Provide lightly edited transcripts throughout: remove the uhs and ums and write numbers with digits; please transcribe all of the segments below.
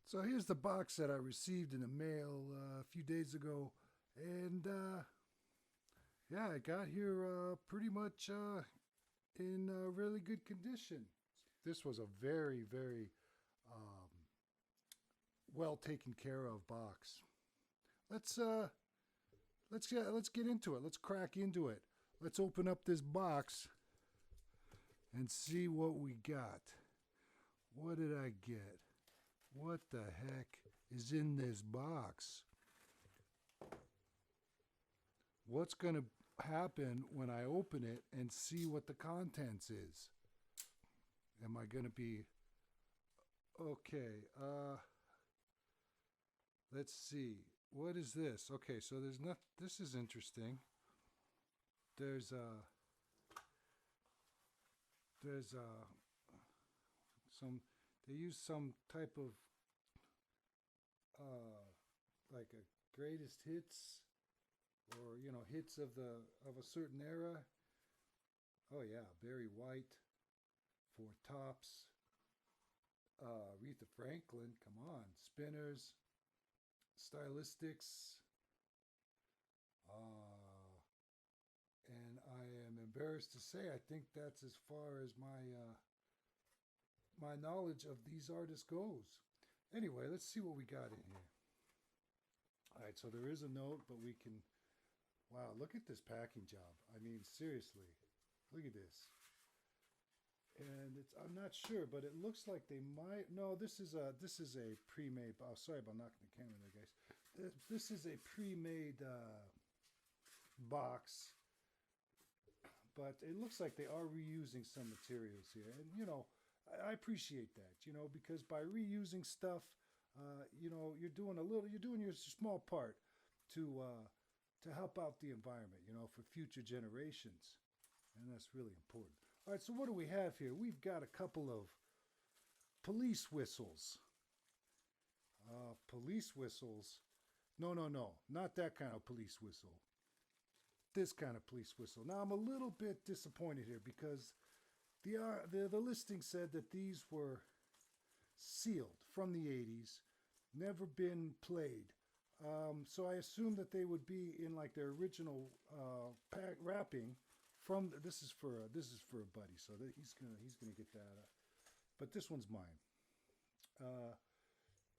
So here's the box that I received in the mail a few days ago, and yeah, I got here pretty much in really good condition. This was a very, very um, well taken care of box. Let's let's get into it. Let's crack into it. Let's open up this box and see what we got. What did I get? What the heck is in this box? What's going to happen when I open it and see what the contents is? Am I going to be okay? Let's see. What is this? Okay, so there's not. This is interesting. There's some. They use some type of like a greatest hits, or hits of a certain era. Oh yeah, Barry White, Four Tops, Aretha Franklin. Come on, Spinners, Stylistics. And I am embarrassed to say I think that's as far as my knowledge of these artists goes. Anyway, let's see what we got in here. All right, so there is a note, but we can. Wow, look at this packing job. I mean, seriously, look at this. And it's, I'm not sure, but it looks like they might. No, this is a pre-made. Oh, sorry about knocking the camera there, guys. This is a pre-made box, but it looks like they are reusing some materials here, and I appreciate that, because by reusing stuff, you're doing your small part to help out the environment, for future generations, and that's really important. All right, so what do we have here? We've got a couple of police whistles. Police whistles. No, no, no, not that kind of police whistle. This kind of police whistle. Now I'm a little bit disappointed here because the listing said that these were sealed from the 80s, never been played. So I assumed that they would be in like their original pack wrapping. This is for a buddy, so that he's gonna get that. But this one's mine.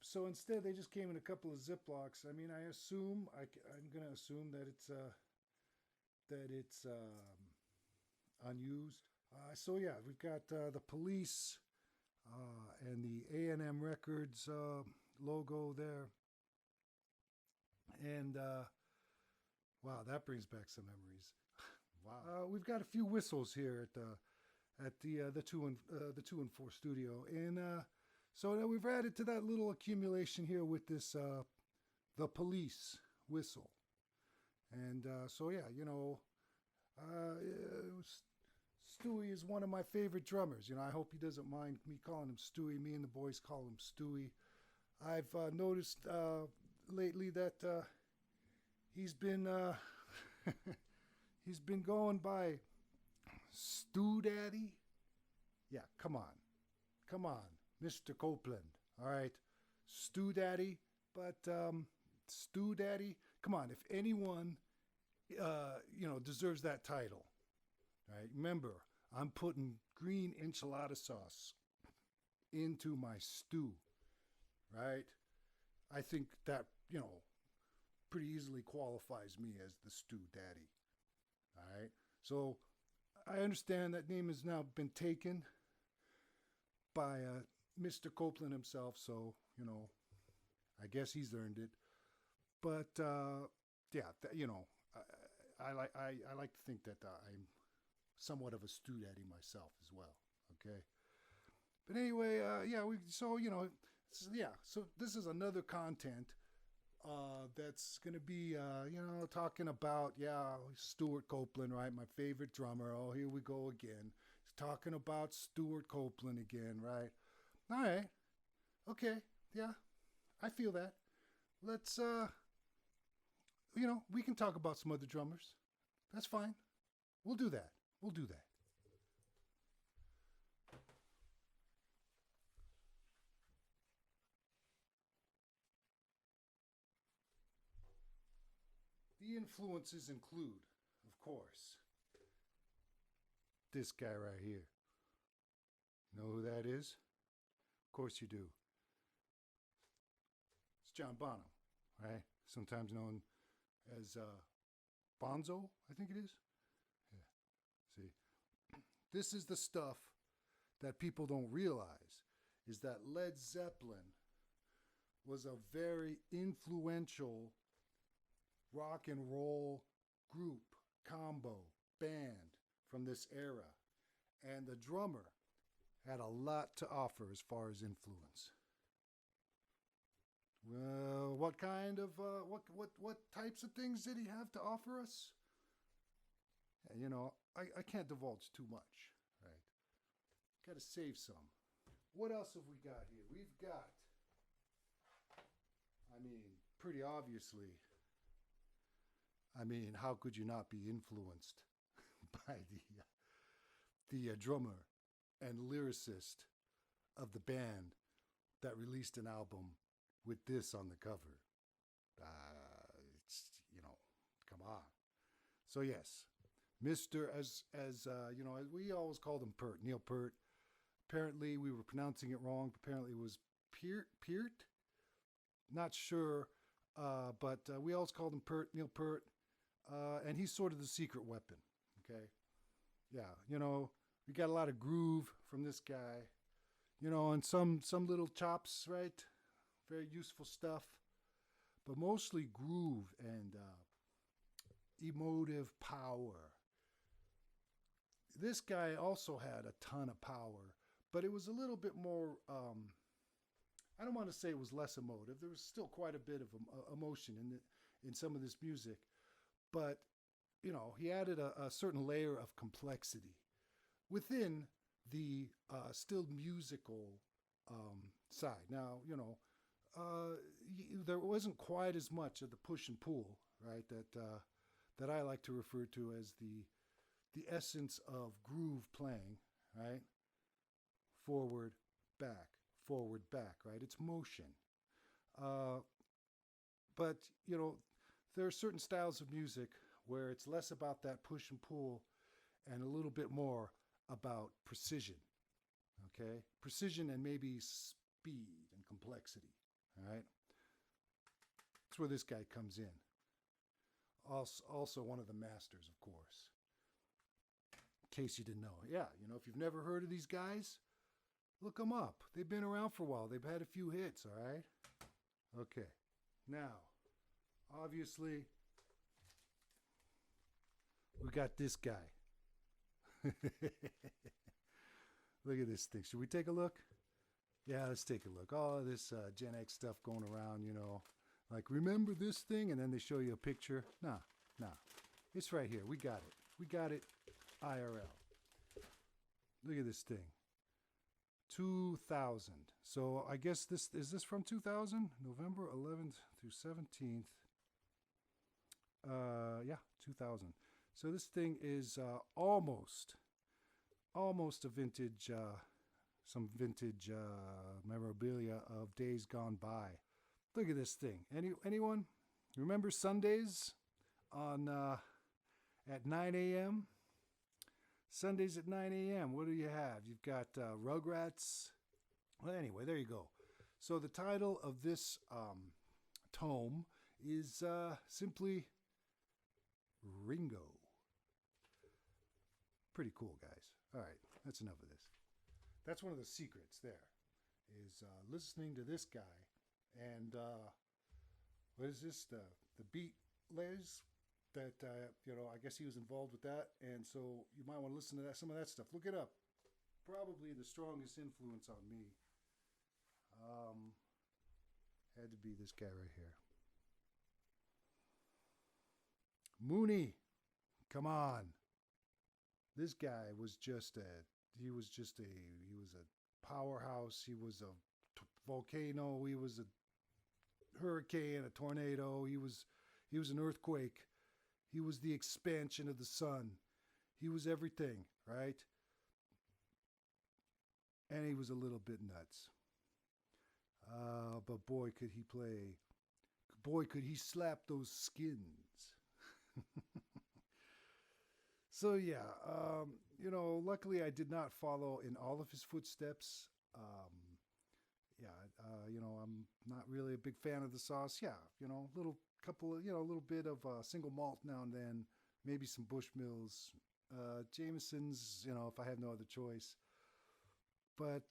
So instead, they just came in a couple of Ziplocs. I mean, I'm gonna assume that it's unused. So yeah, we've got the police and the A&M Records logo there, and wow, that brings back some memories. Wow, we've got a few whistles here at the 2 and 4 studio, and so now we've added to that little accumulation here with this the police whistle, and so yeah, Stewie is one of my favorite drummers. I hope he doesn't mind me calling him Stewie. Me and the boys call him Stewie. I've noticed lately that he's been he's been going by Stew Daddy. Yeah, come on, Mr. Copeland. All right, Stew Daddy. But Stew Daddy, come on. If anyone deserves that title, right? Remember, I'm putting green enchilada sauce into my stew, right? I think that, pretty easily qualifies me as the Stew Daddy, all right? So I understand that name has now been taken by Mr. Copeland himself, so, I guess he's earned it. But, yeah, I like to think that I'm somewhat of a stew daddy myself as well. Okay, but anyway, yeah, so this is another content that's gonna be talking about Stuart Copeland, right? My favorite drummer. Oh, here we go again. Talking about Stuart Copeland again, right? All right, okay, yeah, I feel that. Let's we can talk about some other drummers. That's fine. We'll do that. We'll do that. The influences include, of course, this guy right here. Know who that is? Of course you do. It's John Bonham, right? Sometimes known as Bonzo, I think it is. Yeah. See, this is the stuff that people don't realize is that Led Zeppelin was a very influential rock and roll group, combo, band from this era. And the drummer had a lot to offer as far as influence. Well, what kind of what types of things did he have to offer us? You know, I can't divulge too much, right? Got to save some. What else have we got here? We've got, I mean, pretty obviously, I mean, how could you not be influenced by the drummer and lyricist of the band that released an album with this on the cover? It's, you know, come on. So yes, Mr. as you know, we always called him Peart, Neil Peart. Apparently we were pronouncing it wrong. Apparently it was Peart. Not sure, but we always called him Peart, Neil Peart. And he's sort of the secret weapon, okay? Yeah, you know, we got a lot of groove from this guy, you know, and some little chops, right? Very useful stuff, but mostly groove and emotive power. This guy also had a ton of power, but it was a little bit more, I don't want to say it was less emotive. There was still quite a bit of emotion in some of this music, but, you know, he added a certain layer of complexity within the still musical side. Now, you know, there wasn't quite as much of the push and pull, right, that I like to refer to as the essence of groove playing, right? Forward, back, right? It's motion. But, you know, there are certain styles of music where it's less about that push and pull and a little bit more about precision, okay? Precision and maybe speed and complexity, all right? That's where this guy comes in. Also one of the masters, of course. In case you didn't know. Yeah, you know, if you've never heard of these guys, look them up. They've been around for a while. They've had a few hits, all right? Okay. Now, obviously, we got this guy. Look at this thing. Should we take a look? Yeah, let's take a look. All this Gen X stuff going around, you know. Like, remember this thing? And then they show you a picture. Nah. It's right here. We got it. We got it IRL. Look at this thing. 2000. So I guess this from 2000? November 11th through 17th. Yeah, 2000. So this thing is almost a vintage, some vintage memorabilia of days gone by. Look at this thing. Anyone remember Sundays on at 9 a.m.? Sundays at 9 a.m. What do you have? You've got Rugrats. Well, anyway, there you go. So the title of this tome is simply Ringo. Pretty cool, guys. All right, that's enough of this. That's one of the secrets there, is listening to this guy. And what is this? The Beat Les? That, you know, I guess he was involved with that. And so you might want to listen to that, some of that stuff. Look it up. Probably the strongest influence on me. Had to be this guy right here. Mooney. Come on. This guy was just he was a powerhouse. He was a volcano. He was a hurricane, a tornado. He was an earthquake. He was the expansion of the sun. He was everything, right? And he was a little bit nuts. But boy, could he play. Boy, could he slap those skins. So yeah, luckily I did not follow in all of his footsteps. Yeah, I'm not really a big fan of the sauce. Yeah, little couple of, a little bit of single malt now and then, maybe some Bushmills, Jameson's, if I have no other choice. But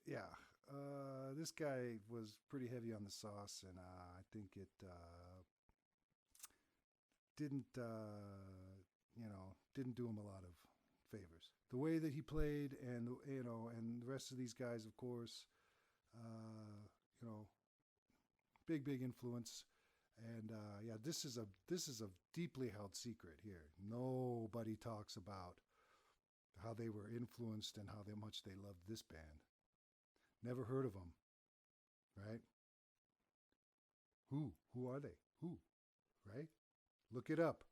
yeah, this guy was pretty heavy on the sauce, and I think it didn't, didn't do him a lot of favors. The way that he played, and and the rest of these guys, of course, uh, you know, big influence. And yeah, this is a deeply held secret here. Nobody talks about how they were influenced and how much they loved this band. Never heard of them, right? Who? Who are they? Who? Right? Look it up.